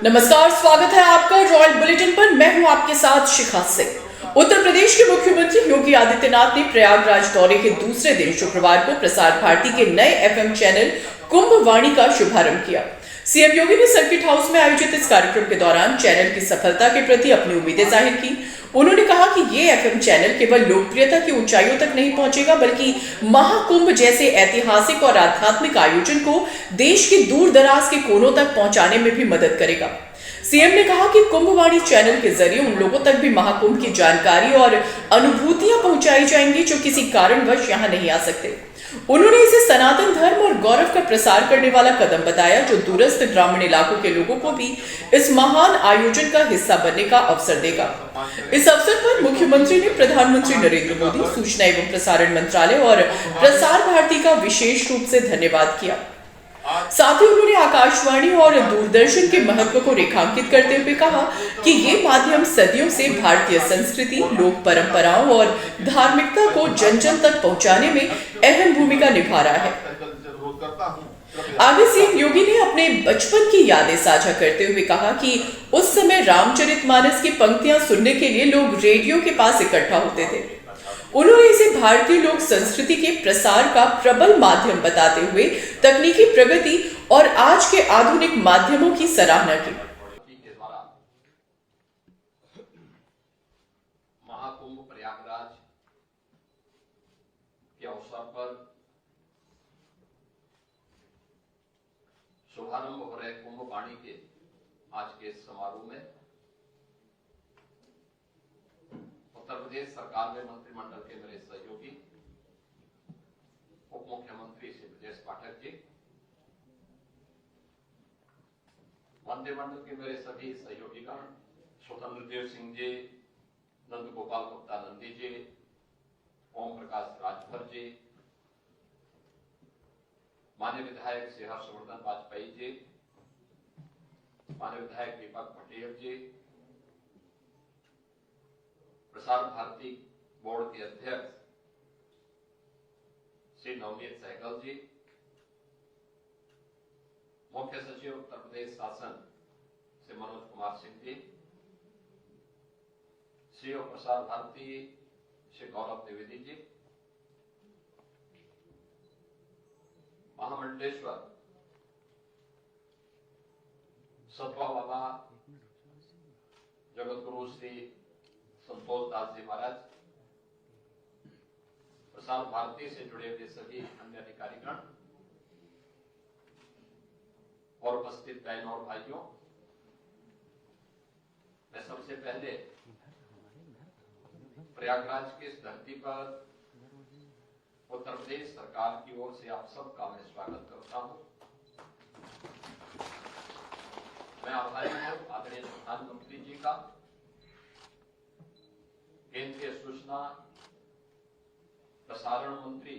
नमस्कार, स्वागत है आपका रॉयल बुलेटिन पर। मैं हूं आपके साथ शिखा सिंह। उत्तर प्रदेश के मुख्यमंत्री योगी आदित्यनाथ ने प्रयागराज दौरे के दूसरे दिन शुक्रवार को प्रसार भारती के नए एफएम चैनल कुंभ वाणी का शुभारंभ किया। सीएम योगी ने सर्किट हाउस में आयोजित इस कार्यक्रम के दौरान चैनल की सफलता के प्रति अपनी उम्मीदें जाहिर की। उन्होंने कहा कि ये एफएम चैनल केवल लोकप्रियता की ऊंचाइयों तक नहीं पहुंचेगा, बल्कि महाकुंभ जैसे ऐतिहासिक और आध्यात्मिक आयोजन को देश के दूर दराज के कोनों तक पहुंचाने में भी मदद करेगा। सीएम ने कहा कि कुंभवाणी चैनल के जरिए उन लोगों तक भी महाकुंभ की जानकारी और अनुभूतियां पहुंचाई जाएंगी जो किसी कारणवश यहां नहीं आ सकते। उन्होंने इसे सनातन धर्म और गौरव का प्रसार करने वाला कदम बताया, जो दूरस्थ ग्रामीण इलाकों के लोगों को भी इस महान आयोजन का हिस्सा बनने का अवसर देगा। इस अवसर पर मुख्यमंत्री ने प्रधानमंत्री नरेंद्र मोदी, सूचना एवं प्रसारण मंत्रालय और प्रसार भारती का विशेष रूप से धन्यवाद किया। साथ ही उन्होंने आकाशवाणी और दूरदर्शन के महत्व को रेखांकित करते हुए कहा कि ये माध्यम सदियों से भारतीय संस्कृति, लोक परंपराओं और धार्मिकता को जन जन तक पहुंचाने में अहम भूमिका निभा रहा है। आगे सीएम योगी ने अपने बचपन की यादें साझा करते हुए कहा कि उस समय रामचरितमानस की पंक्तियां सुनने के लिए लोग रेडियो के पास इकट्ठा होते थे। उन्होंने इसे भारतीय लोक संस्कृति के प्रसार का प्रबल माध्यम बताते हुए तकनीकी प्रगति और आज के आधुनिक माध्यमों की सराहना की। महाकुंभ प्रयागराज के अवसर पर शुभारंभ हो रहे कुंभ वाणी के आज के समारोह में उत्तर प्रदेश सरकार में मंत्रिमंडल के मेरे सहयोगी उप मुख्यमंत्री श्री ब्रजेश पाठक जी, मंत्रिमंडल के मेरे सभी सहयोगीगण, स्वतंत्र देव सिंह जी, नंद गोपाल गुप्ता नंदी जी, ओम प्रकाश राजभर जी, माननीय विधायक श्री हर्षवर्धन वाजपेयी जी, माननीय विधायक दीपक पटेल जी, प्रसार भारती बोर्ड के अध्यक्ष श्री नवनीत सहगल जी, मुख्य सचिव उत्तर प्रदेश शासन श्री मनोज कुमार सिंह जी, सीईओ प्रसार भारती श्री गौरव द्विवेदी जी, महामंडलेश्वर सतवा बाबा जगत गुरु श्री संतोष दास जी महाराज, प्रसार भारती से जुड़े हुए सभी अन्य अधिकारीगण और उपस्थित बहनों और भाइयों, मैं सबसे पहले प्रयागराज की इस धरती पर उत्तर प्रदेश सरकार की ओर से आप सबका मैं स्वागत करता हूं। मैं आभारी हूं आदरणीय प्रधानमंत्री जी का, केंद्रीय सूचना प्रसारण मंत्री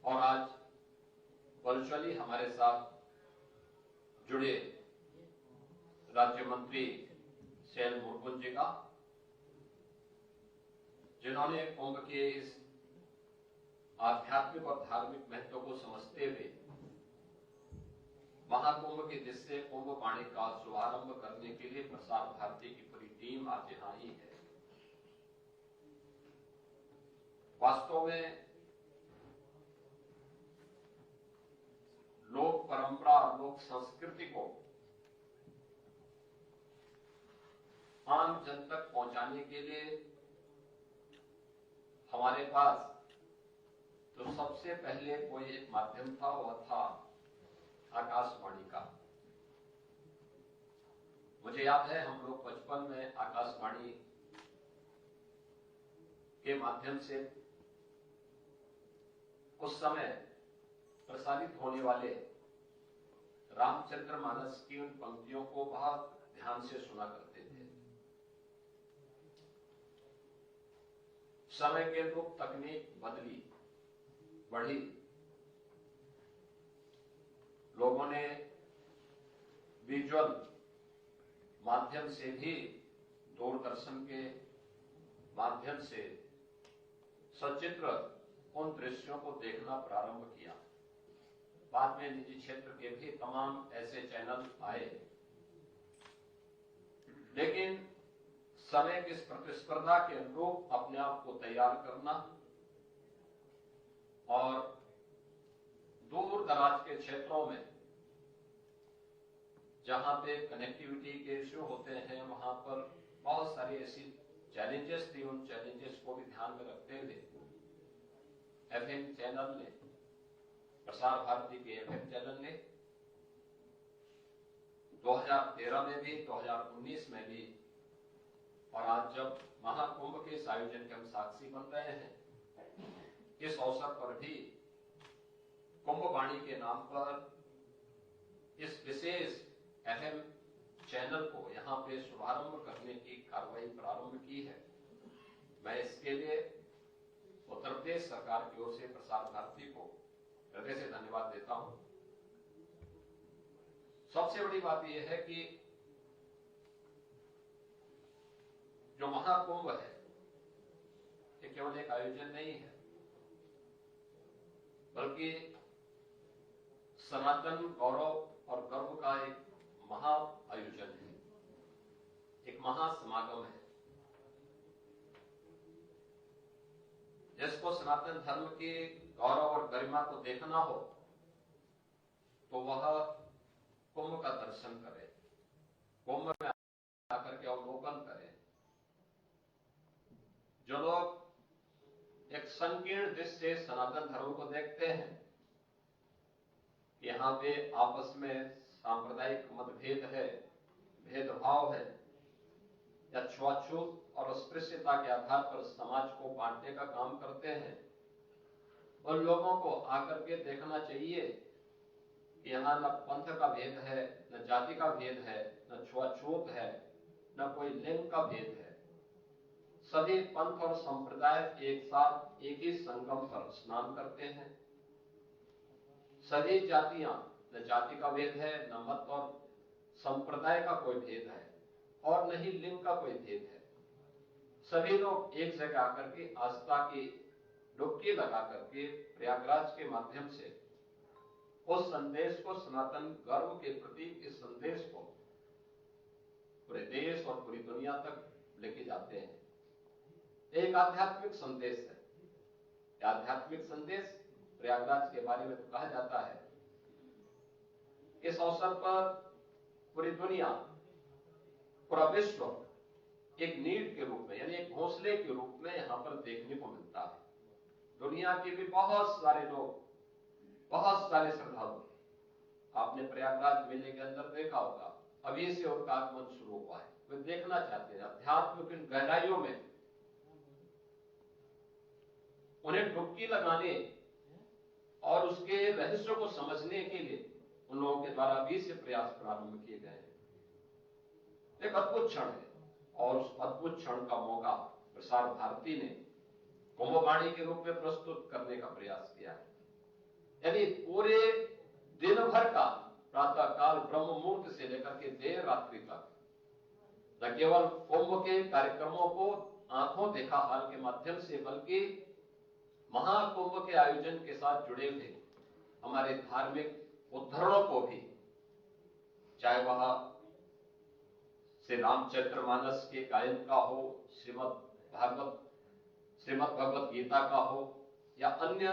और आज वर्चुअली हमारे साथ जुड़े राज्य मंत्री शैल मुर्कुल जी का, जिन्होंने कुंभ के इस आध्यात्मिक और धार्मिक महत्व को समझते हुए महाकुंभ के जिससे कुंभ वाणी का शुभारंभ करने के लिए प्रसार भारती की पूरी टीम आज यहां आई है। वास्तव में लोक परंपरा और लोक संस्कृति को आम जन तक पहुंचाने के लिए हमारे पास तो सबसे पहले कोई एक माध्यम था, वह था आकाशवाणी का। मुझे याद है हम लोग बचपन में आकाशवाणी के माध्यम से उस समय प्रसारित होने वाले रामचरितमानस की उन पंक्तियों को बहुत ध्यान से सुना करते थे। समय के अनुरूप तकनीक बदली, बढ़ी, लोगों ने विजुअल माध्यम से भी, दूरदर्शन के माध्यम से सचित्र उन दृश्यों को देखना प्रारंभ किया। बाद में निजी क्षेत्र के भी तमाम ऐसे चैनल आए, लेकिन समय की इस प्रतिस्पर्धा के अनुरूप अपने आप को तैयार करना और दूर दराज के क्षेत्रों में जहां पे कनेक्टिविटी के इश्यू होते हैं, वहां पर बहुत सारी ऐसी चैलेंजेस थी। उन चैलेंजेस को भी ध्यान में रखते हुए एफएम चैनल ने, प्रसार भारती के एफएम चैनल ने 2013 में भी, 2019 में भी, और आज जब महाकुंभ के इस आयोजन के हम साक्षी बन रहे हैं, इस अवसर पर भी कुंभवाणी के नाम पर इस विशेष एफएम चैनल को यहां पे शुभारंभ करने की कार्रवाई प्रारंभ की है। मैं इसके लिए उत्तर प्रदेश सरकार की ओर से प्रसार भारती को हृदय से धन्यवाद देता हूं। सबसे बड़ी बात यह है कि जो महाकुंभ है, ये केवल एक आयोजन नहीं है, बल्कि सनातन गौरव और गर्व का एक महा आयोजन है, एक महासमागम है, जिसको सनातन धर्म के गौरव और गरिमा को देखना हो तो वह कुंभ का दर्शन करे, कुंभ में आकर के अवलोकन करे। जो लोग एक संकीर्ण दृष्टि से सनातन धर्म को देखते हैं, यहाँ पे आपस में सांप्रदायिक मतभेद है, भेदभाव है, या छुआछूत और अस्पृश्यता के आधार पर समाज को बांटने का काम करते हैं, उन लोगों को आकर के देखना चाहिए कि यहाँ न पंथ का भेद है, न जाति का भेद है, न छुआछूत है, न कोई लिंग का भेद है। सभी पंथ और संप्रदाय एक साथ एक ही संगम पर स्नान करते हैं। सभी जातियां, न जाति का भेद है, न मत और संप्रदाय का कोई भेद है, और न ही लिंग का कोई भेद है। सभी लोग एक जगह आकर के आस्था की डुबकी लगा करके प्रयागराज के माध्यम से उस संदेश को, सनातन गर्व के प्रति इस संदेश को पूरे देश और पूरी दुनिया तक लेके जाते हैं। एक आध्यात्मिक संदेश है। आध्यात्मिक संदेश प्रयागराज के बारे में तो कहा जाता है। इस अवसर पर पूरी दुनिया, पूरा विश्व एक नीड के रूप में, यानी एक घोंसले के रूप में यहां पर देखने को मिलता है। दुनिया के भी बहुत सारे लोग, बहुत सारे श्रद्धालु, आपने प्रयागराज मेले के अंदर देखा होगा, अभी से उनका आगमन शुरू हुआ है। वे देखना चाहते हैं अध्यात्म की गहराइयों में, उन्हें डुबकी लगाने और उसके रहस्य को समझने के लिए उन लोगों के द्वारा भी से प्रयास प्रारंभ किए गए हैं। एक अद्भुत क्षण है, और उस अद्भुत क्षण का मौका प्रसार भारती ने कुंभवाणी के रूप में प्रस्तुत करने का प्रयास किया है। यानी पूरे दिन भर का, प्रातः काल ब्रह्म मुहूर्त से लेकर के देर रात्रि तक, न केवल कुंभ के कार्यक्रमों को आंखों देखा हाल के माध्यम से, बल्कि महाकुंभ के आयोजन के साथ जुड़े हुए हमारे धार्मिक उद्धरणों को भी, चाहे वह श्री रामचरितमानस के गायन का हो, श्रीमद् भगवत गीता का हो, या अन्य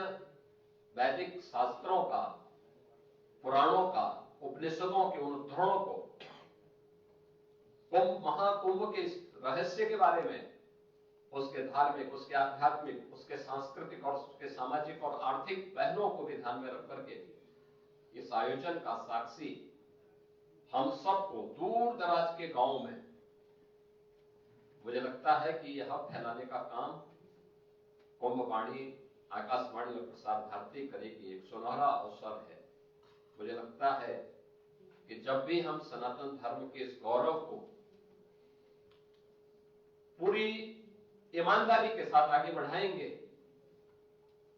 वैदिक शास्त्रों का, पुराणों का, उपनिषदों के उन उद्धरणों को, कुंभ, महाकुंभ के रहस्य के बारे में, उसके धार्मिक, उसके आध्यात्मिक, उसके सांस्कृतिक और उसके सामाजिक और आर्थिक पहलुओं को भी ध्यान में रख करके इस आयोजन का साक्षी हम सबको दूर दराज के गांव में, मुझे लगता है कि यह फैलाने का काम कुंभवाणी, आकाशवाणी और प्रसार भारती करेगी। एक सुनहरा अवसर है। मुझे लगता है कि जब भी हम सनातन धर्म के इस गौरव को पूरी ईमानदारी के साथ आगे बढ़ाएंगे,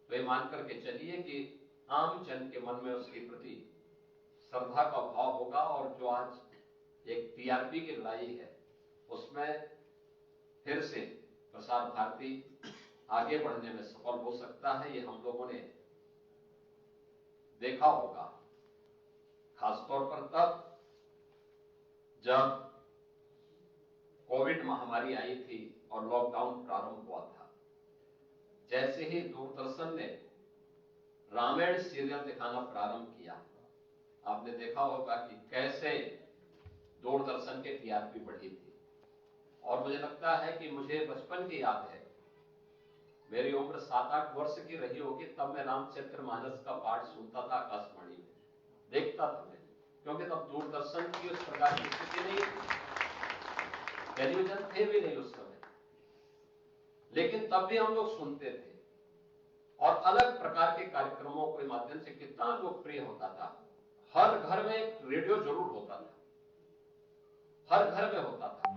तो ये मान करके चलिए कि आम जन के मन में उसके प्रति श्रद्धा का भाव होगा, और जो आज एक टीआरपी की लड़ाई है, उसमें फिर से प्रसार भारती आगे बढ़ने में सफल हो सकता है। ये हम लोगों ने देखा होगा, खासतौर पर तब जब कोविड महामारी आई थी और लॉकडाउन प्रारंभ हुआ था। जैसे ही दूरदर्शन ने रामायण सीरियल दिखाना प्रारंभ किया, आपने देखा होगा कि कैसे दूरदर्शन के टीआरपी बढ़ी थी। और मुझे लगता है कि मुझे बचपन की याद है, मेरी उम्र 7-8 वर्ष की रही होगी, तब मैं रामचरितमानस का पाठ सुनता था आकाशवाणी में, देखता था मैं, क्योंकि तब दूरदर्शन की उस प्रकार की स्थिति नहीं थी, टेलीविजन थे भी नहीं उस समय, लेकिन तब भी हम लोग सुनते थे और अलग प्रकार के कार्यक्रमों के माध्यम से कितना लोकप्रिय होता था। हर घर में एक रेडियो जरूर होता था, हर घर में होता था।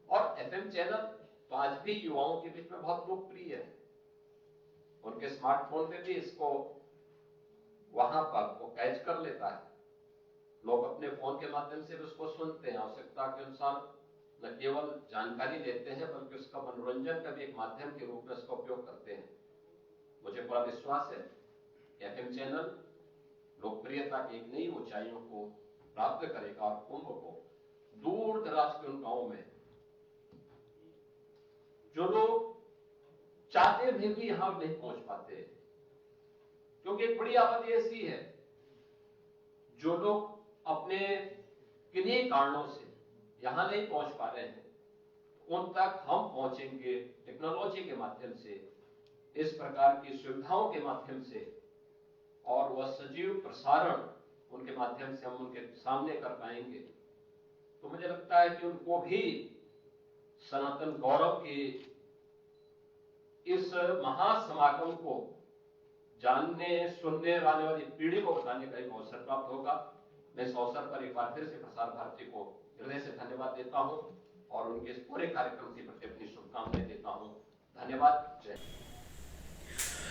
और एफएम चैनल तो आज भी युवाओं के बीच में बहुत लोकप्रिय है। उनके स्मार्टफोन पे भी इसको वहां पर वो कैच कर लेता है, लोग अपने फोन के माध्यम से भी उसको सुनते हैं। आवश्यकता के अनुसार न केवल जानकारी लेते हैं, बल्कि उसका मनोरंजन का भी एक माध्यम के रूप में उसका उपयोग करते हैं। मुझे पूरा विश्वास है कि एफएम चैनल लोकप्रियता की एक नई ऊंचाइयों को प्राप्त करेगा और कुंभ को दूर दराज के उन गांवों में जो लोग चाहते भी यहां नहीं पहुंच पाते, क्योंकि एक बड़ी आबादी ऐसी है जो लोग अपने किन्हीं कारणों से यहां नहीं पहुंच पा रहे हैं, उन तक हम पहुंचेंगे टेक्नोलॉजी के माध्यम से, इस प्रकार की सुविधाओं के माध्यम से, और वह सजीव प्रसारण उनके माध्यम से हम उनके सामने कर पाएंगे। तो मुझे लगता है कि उनको भी सनातन गौरव की इस महासमागम को जानने सुनने आने वाली पीढ़ी को बताने का एक अवसर प्राप्त होगा। मैं इस अवसर पर एक बार फिर से प्रसार भारती को हृदय से धन्यवाद देता हूं और उनके इस पूरे कार्यक्रम के प्रति अपनी शुभकामनाएं देता हूं। धन्यवाद। जय।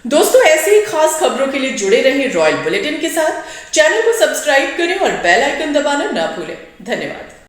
दोस्तों, ऐसे ही खास खबरों के लिए जुड़े रहें रॉयल बुलेटिन के साथ। चैनल को सब्सक्राइब करें और बेल आइकन दबाना ना भूलें। धन्यवाद।